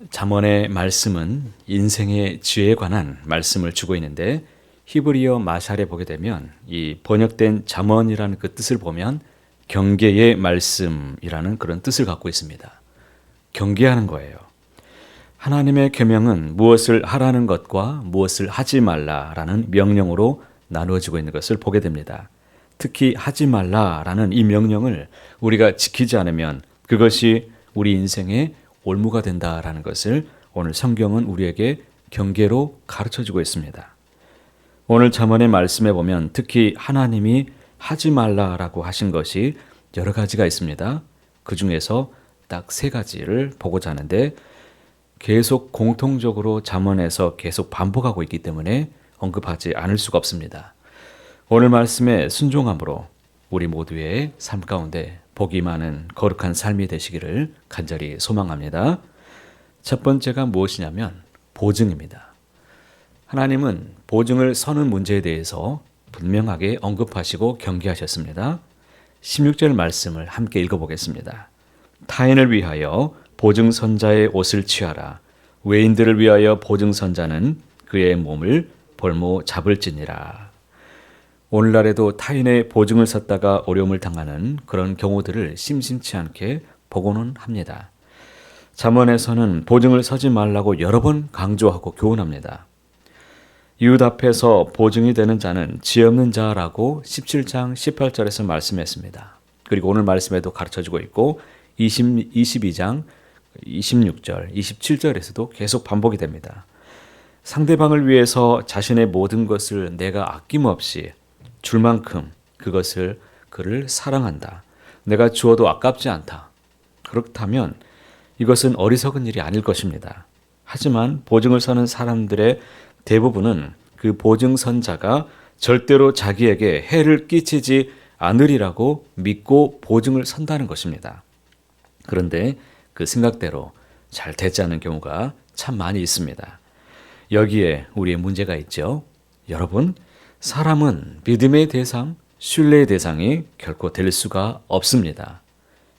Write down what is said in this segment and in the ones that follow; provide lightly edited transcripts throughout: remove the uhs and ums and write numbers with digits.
잠언의 말씀은 인생의 지혜에 관한 말씀을 주고 있는데 히브리어 마샬에 보게 되면 이 번역된 잠언이라는 그 뜻을 보면 경계의 말씀이라는 그런 뜻을 갖고 있습니다. 경계하는 거예요. 하나님의 계명은 무엇을 하라는 것과 무엇을 하지 말라라는 명령으로 나누어지고 있는 것을 보게 됩니다. 특히 하지 말라라는 이 명령을 우리가 지키지 않으면 그것이 우리 인생의 올무가 된다라는 것을 오늘 성경은 우리에게 경계로 가르쳐주고 있습니다. 오늘 잠언의 말씀에 보면 특히 하나님이 하지 말라라고 하신 것이 여러 가지가 있습니다. 그 중에서 딱 3가지를 보고자 하는데 계속 공통적으로 잠언에서 계속 반복하고 있기 때문에 언급하지 않을 수가 없습니다. 오늘 말씀에 순종함으로 우리 모두의 삶 가운데 복이 많은 거룩한 삶이 되시기를 간절히 소망합니다. 첫 번째가 무엇이냐면 보증입니다. 하나님은 보증을 서는 문제에 대해서 분명하게 언급하시고 경계하셨습니다. 16절 말씀을 함께 읽어보겠습니다. 타인을 위하여 보증선자의 옷을 취하라. 외인들을 위하여 보증선자는 그의 몸을 볼모 잡을지니라. 오늘날에도 타인의 보증을 섰다가 어려움을 당하는 그런 경우들을 심심치 않게 보고는 합니다. 잠언에서는 보증을 서지 말라고 여러 번 강조하고 교훈합니다. 이웃 앞에서 보증이 되는 자는 지혜 없는 자라고 17장 18절에서 말씀했습니다. 그리고 오늘 말씀에도 가르쳐주고 있고 22장 26절, 27절에서도 계속 반복이 됩니다. 상대방을 위해서 자신의 모든 것을 내가 아낌없이 줄 만큼 그를 사랑한다. 내가 주어도 아깝지 않다. 그렇다면 이것은 어리석은 일이 아닐 것입니다. 하지만 보증을 서는 사람들의 대부분은 그 보증선자가 절대로 자기에게 해를 끼치지 않으리라고 믿고 보증을 선다는 것입니다. 그런데 그 생각대로 잘 되지 않는 경우가 참 많이 있습니다. 여기에 우리의 문제가 있죠. 여러분, 사람은 믿음의 대상, 신뢰의 대상이 결코 될 수가 없습니다.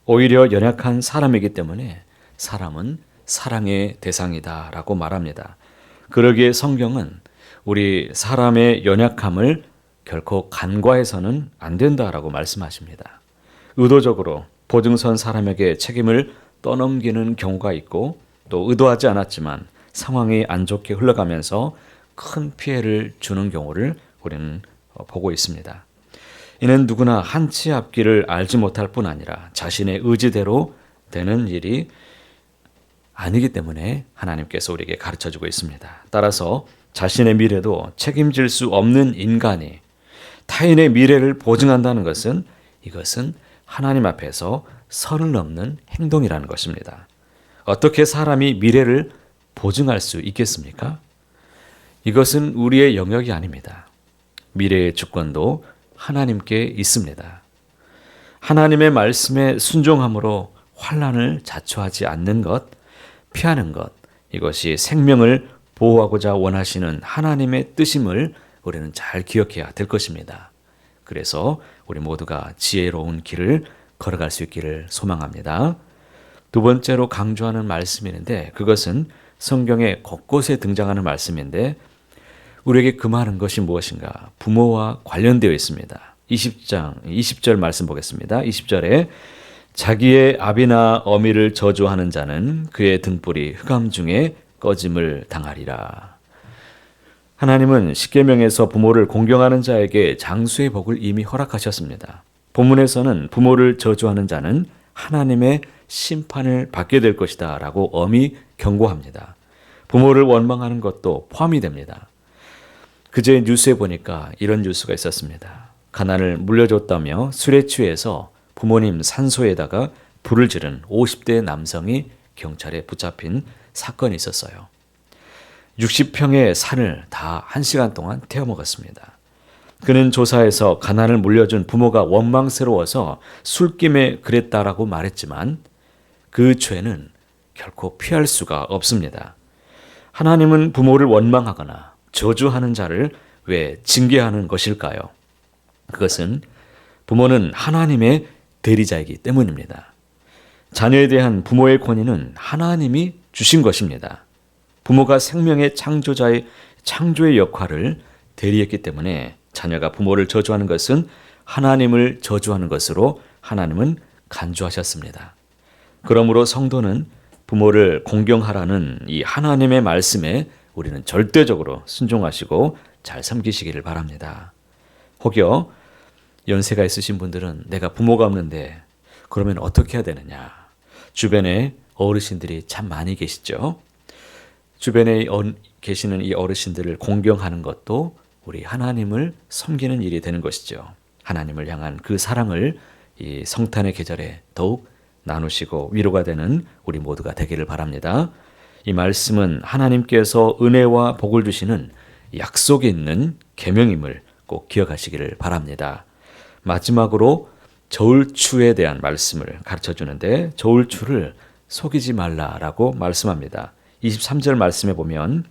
오히려 연약한 사람이기 때문에 사람은 사랑의 대상이다라고 말합니다. 그러기에 성경은 우리 사람의 연약함을 결코 간과해서는 안 된다라고 말씀하십니다. 의도적으로 보증선 사람에게 책임을 떠넘기는 경우가 있고 또 의도하지 않았지만 상황이 안 좋게 흘러가면서 큰 피해를 주는 경우를 우리는 보고 있습니다. 이는 누구나 한치 앞길을 알지 못할 뿐 아니라 자신의 의지대로 되는 일이 아니기 때문에 하나님께서 우리에게 가르쳐주고 있습니다. 따라서 자신의 미래도 책임질 수 없는 인간이 타인의 미래를 보증한다는 것은 이것은 하나님 앞에서 선을 넘는 행동이라는 것입니다. 어떻게 사람이 미래를 보증할 수 있겠습니까? 이것은 우리의 영역이 아닙니다. 미래의 주권도 하나님께 있습니다. 하나님의 말씀에 순종함으로 환난을 자초하지 않는 것, 피하는 것, 이것이 생명을 보호하고자 원하시는 하나님의 뜻임을 우리는 잘 기억해야 될 것입니다. 그래서 우리 모두가 지혜로운 길을 걸어갈 수 있기를 소망합니다. 두 번째로 강조하는 말씀이 있는데 그것은 성경의 곳곳에 등장하는 말씀인데 우리에게 금하는 것이 무엇인가? 부모와 관련되어 있습니다. 20절 말씀 보겠습니다. 20절에 자기의 아비나 어미를 저주하는 자는 그의 등불이 흑암 중에 꺼짐을 당하리라. 하나님은 십계명에서 부모를 공경하는 자에게 장수의 복을 이미 허락하셨습니다. 본문에서는 부모를 저주하는 자는 하나님의 심판을 받게 될 것이다 라고 엄히 경고합니다. 부모를 원망하는 것도 포함이 됩니다. 그제 뉴스에 보니까 이런 뉴스가 있었습니다. 가난을 물려줬다며 술에 취해서 부모님 산소에다가 불을 지른 50대 남성이 경찰에 붙잡힌 사건이 있었어요. 60평의 산을 다 1시간 동안 태워먹었습니다. 그는 조사에서 가난을 물려준 부모가 원망스러워서 술김에 그랬다라고 말했지만 그 죄는 결코 피할 수가 없습니다. 하나님은 부모를 원망하거나 저주하는 자를 왜 징계하는 것일까요? 그것은 부모는 하나님의 대리자이기 때문입니다. 자녀에 대한 부모의 권위는 하나님이 주신 것입니다. 부모가 생명의 창조의 역할을 대리했기 때문에 자녀가 부모를 저주하는 것은 하나님을 저주하는 것으로 하나님은 간주하셨습니다. 그러므로 성도는 부모를 공경하라는 이 하나님의 말씀에 우리는 절대적으로 순종하시고 잘 섬기시기를 바랍니다. 혹여 연세가 있으신 분들은 내가 부모가 없는데 그러면 어떻게 해야 되느냐? 주변에 어르신들이 참 많이 계시죠. 주변에 계시는 이 어르신들을 공경하는 것도 우리 하나님을 섬기는 일이 되는 것이죠. 하나님을 향한 그 사랑을 이 성탄의 계절에 더욱 나누시고 위로가 되는 우리 모두가 되기를 바랍니다. 이 말씀은 하나님께서 은혜와 복을 주시는 약속이 있는 계명임을 꼭 기억하시기를 바랍니다. 마지막으로 저울추에 대한 말씀을 가르쳐 주는데 저울추를 속이지 말라라고 말씀합니다. 23절 말씀에 보면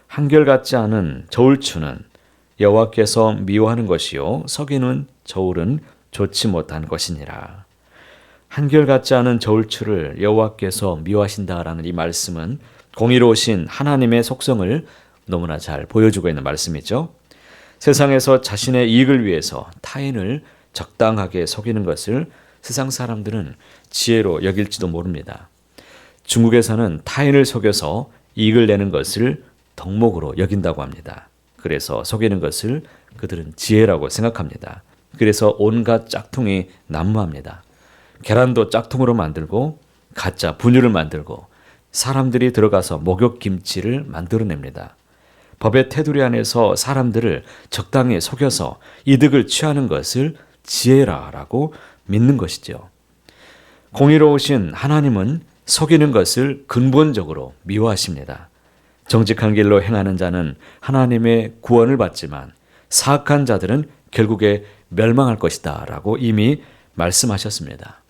한결같지 않은 저울추는 여호와께서 미워하는 것이요 속이는 저울은 좋지 못한 것이니라. 한결같지 않은 저울추를 여호와께서 미워하신다라는 이 말씀은 공의로우신 하나님의 속성을 너무나 잘 보여주고 있는 말씀이죠. 세상에서 자신의 이익을 위해서 타인을 적당하게 속이는 것을 세상 사람들은 지혜로 여길지도 모릅니다. 중국에서는 타인을 속여서 이익을 내는 것을 덕목으로 여긴다고 합니다. 그래서 속이는 것을 그들은 지혜라고 생각합니다. 그래서 온갖 짝퉁이 난무합니다. 계란도 짝퉁으로 만들고 가짜 분유를 만들고 사람들이 들어가서 목욕김치를 만들어냅니다. 법의 테두리 안에서 사람들을 적당히 속여서 이득을 취하는 것을 지혜라고 믿는 것이죠. 공의로우신 하나님은 속이는 것을 근본적으로 미워하십니다. 정직한 길로 행하는 자는 하나님의 구원을 받지만 사악한 자들은 결국에 멸망할 것이다 라고 이미 말씀하셨습니다.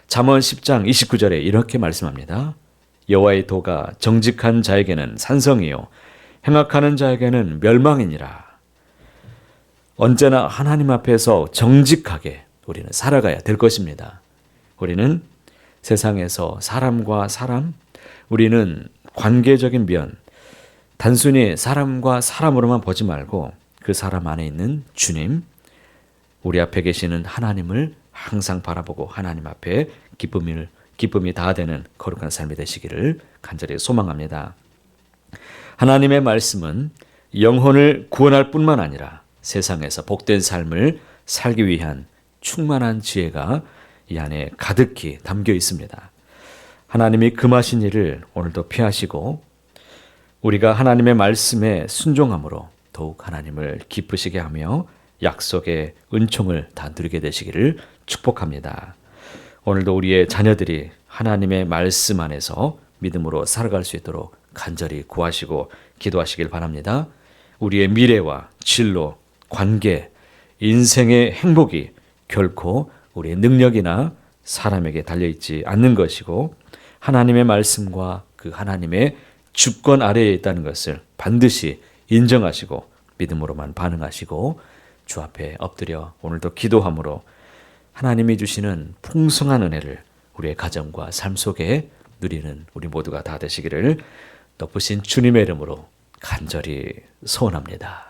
잠언 10장 29절에 이렇게 말씀합니다. 여호와의 도가 정직한 자에게는 산성이요 행악하는 자에게는 멸망이니라. 언제나 하나님 앞에서 정직하게 우리는 살아가야 될 것입니다. 우리는 세상에서 사람과 사람, 우리는 관계적인 면, 단순히 사람과 사람으로만 보지 말고 그 사람 안에 있는 주님, 우리 앞에 계시는 하나님을 항상 바라보고 하나님 앞에 기쁨이 다 되는 거룩한 삶이 되시기를 간절히 소망합니다. 하나님의 말씀은 영혼을 구원할 뿐만 아니라 세상에서 복된 삶을 살기 위한 충만한 지혜가 이 안에 가득히 담겨 있습니다. 하나님이 금하신 일을 오늘도 피하시고 우리가 하나님의 말씀에 순종함으로 더욱 하나님을 기쁘시게 하며 약속의 은총을 다 누리게 되시기를 축복합니다. 오늘도 우리의 자녀들이 하나님의 말씀 안에서 믿음으로 살아갈 수 있도록 간절히 구하시고 기도하시길 바랍니다. 우리의 미래와 진로, 관계, 인생의 행복이 결코 우리의 능력이나 사람에게 달려있지 않는 것이고 하나님의 말씀과 그 하나님의 주권 아래에 있다는 것을 반드시 인정하시고 믿음으로만 반응하시고 주 앞에 엎드려 오늘도 기도함으로 하나님이 주시는 풍성한 은혜를 우리의 가정과 삶 속에 누리는 우리 모두가 다 되시기를 높으신 주님의 이름으로 간절히 소원합니다.